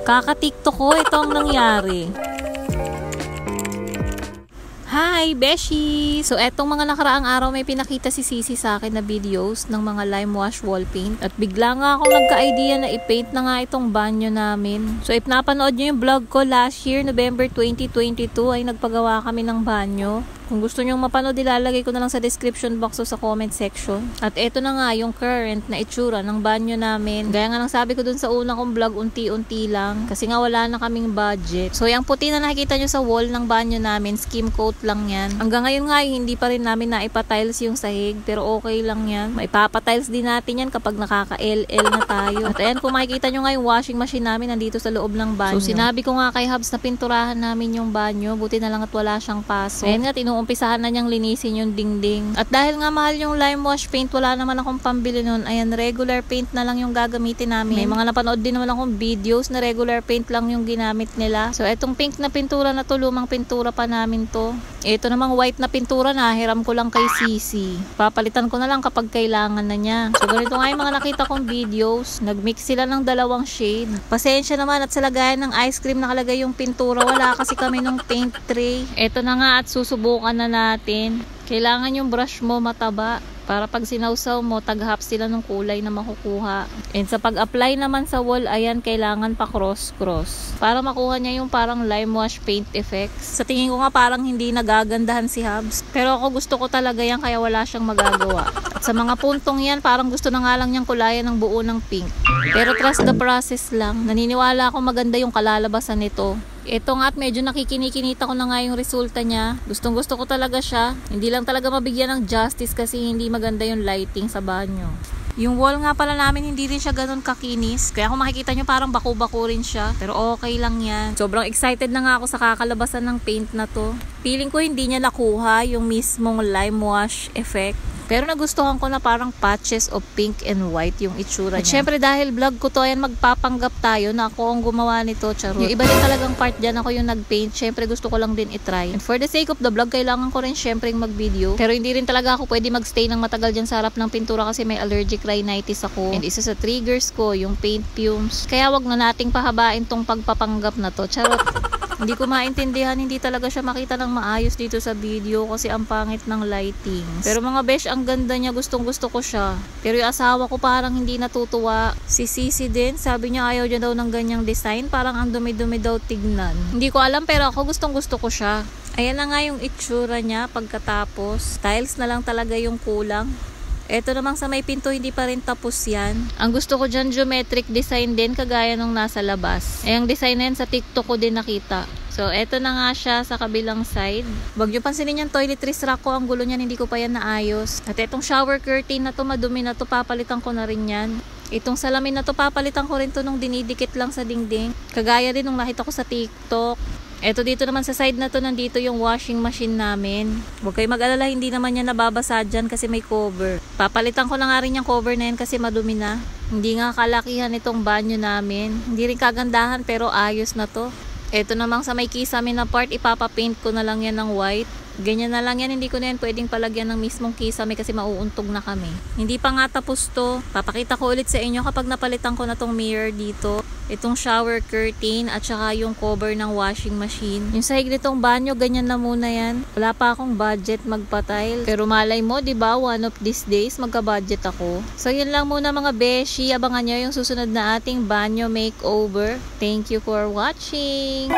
Kaka-TikTok ko, ito ang nangyari. Hi, Beshi! So, etong mga nakaraang araw may pinakita si Sisi sa akin na videos ng mga lime wash wall paint. At bigla nga akong nagka-idea na i-paint na nga itong banyo namin. So, if napanood nyo yung vlog ko last year, November 2022, ay nagpagawa kami ng banyo. Kung gusto nyong mapanood, ilalagay ko na lang sa description box o sa comment section. At eto na nga yung current na itsura ng banyo namin. Gaya nga ng sabi ko dun sa unang kong vlog, unti-unti lang. Kasi nga wala na kaming budget. So yung puti na nakikita nyo sa wall ng banyo namin, skim coat lang yan. Hanggang ngayon nga, hindi pa rin namin naipatiles yung sahig. Pero okay lang yan. Maipapatiles din natin yan kapag nakaka-LL na tayo. At ayan, kung makikita nyo nga yung washing machine namin nandito sa loob ng banyo. So sinabi ko nga kay Hubs na pinturahan namin yung banyo. Buti na lang at wala siyang paso. Ayan nga, umpisahan na niyang linisin yung dingding. At dahil nga mahal yung lime wash paint, wala naman akong pambili nun. Ayan, regular paint na lang yung gagamitin namin. May mga napanood din naman akong videos na regular paint lang yung ginamit nila. So, etong pink na pintura na to, lumang pintura pa namin to. Ito namang white na pintura na hiram ko lang kay Sisi. Papalitan ko na lang kapag kailangan na niya. So, ganito nga yung mga nakita kong videos. Nagmix sila ng dalawang shade. Pasensya naman at sa lagayan ng ice cream nakalagay yung pintura. Wala kasi kami nung paint tray. Ito na nga at susubukan na natin. Kailangan yung brush mo mataba para pag sinawsaw mo, tag-half sila ng kulay na makukuha. And sa pag-apply naman sa wall, ayan, kailangan pa cross-cross para makuha niya yung parang lime wash paint effects. Sa tingin ko nga parang hindi nagagandahan si Hubs. Pero ako gusto ko talaga yan kaya wala siyang magagawa. At sa mga puntong yan, parang gusto na nga lang niyang kulayan ng buo ng pink. Pero trust the process lang. Naniniwala ako maganda yung kalalabasan nito. Ito nga at medyo nakikinikinita ko na nga yung resulta niya. Gustong gusto ko talaga siya. Hindi lang talaga mabigyan ng justice kasi hindi maganda yung lighting sa banyo. Yung wall nga pala namin hindi rin siya ganun kakinis. Kaya kung makikita nyo parang bako-bako rin siya. Pero okay lang yan. Sobrang excited na nga ako sa kakalabasan ng paint na to. Feeling ko hindi niya nakuha yung mismong lime wash effect. Pero nagustuhan ko na parang patches of pink and white yung itsura niya. At syempre dahil vlog ko to, ayan, magpapanggap tayo na ako ang gumawa nito, charot. Yung iba din talagang part dyan, ako yung nagpaint. Syempre gusto ko lang din itry. And for the sake of the vlog, kailangan ko rin syempre mag-video. Pero hindi rin talaga ako pwede magstay ng matagal dyan sa harap ng pintura kasi may allergic rhinitis ako. And isa sa triggers ko, yung paint fumes. Kaya wag na nating pahabain tong pagpapanggap na to, charot. Hindi ko maintindihan, hindi talaga siya makita ng maayos dito sa video kasi ang pangit ng lighting. Pero mga besh, ang ganda niya, gustong gusto ko siya. Pero yung asawa ko parang hindi natutuwa. Si Sisi din, sabi niya ayaw niya daw ng ganyang design, parang ang dumi-dumi daw tignan. Hindi ko alam pero ako gustong gusto ko siya. Ayan na nga yung itsura niya pagkatapos. Tiles na lang talaga yung kulang. Eto namang sa may pinto, hindi pa rin tapos yan. Ang gusto ko dyan, geometric design din, kagaya nung nasa labas. Ang design na yan sa TikTok ko din nakita. So, eto na nga siya sa kabilang side. Wag nyo pansinin yung toiletries rack ko, ang gulo niyan, hindi ko pa yan naayos. At etong shower curtain na to, madumi na to, papalitan ko na rin yan. Itong salamin na to, papalitan ko rin to nung dinidikit lang sa dingding. Kagaya din nung nakita ko sa TikTok. Eto dito naman sa side na to, nandito yung washing machine namin. Huwag kayo mag-alala, hindi naman yan nababasa dyan kasi may cover. Papalitan ko na nga rin yung cover na yan kasi madumi na. Hindi nga kalakihan itong banyo namin. Hindi rin kagandahan pero ayos na to. Eto namang sa may kisame na part, ipapapaint ko na lang yan ng white. Ganyan na lang yan, hindi ko na yan pwedeng palagyan ng mismong kisame kasi mauuntog na kami. Hindi pa nga tapos to. Papakita ko ulit sa inyo kapag napalitan ko na tong mirror dito. Itong shower curtain at saka yung cover ng washing machine. Yung sahig nitong banyo, ganyan na muna yan. Wala pa akong budget magpa-tile. Pero malay mo, diba, one of these days, magka-budget ako. So yun lang muna mga beshi. Abangan nyo yung susunod na ating banyo makeover. Thank you for watching!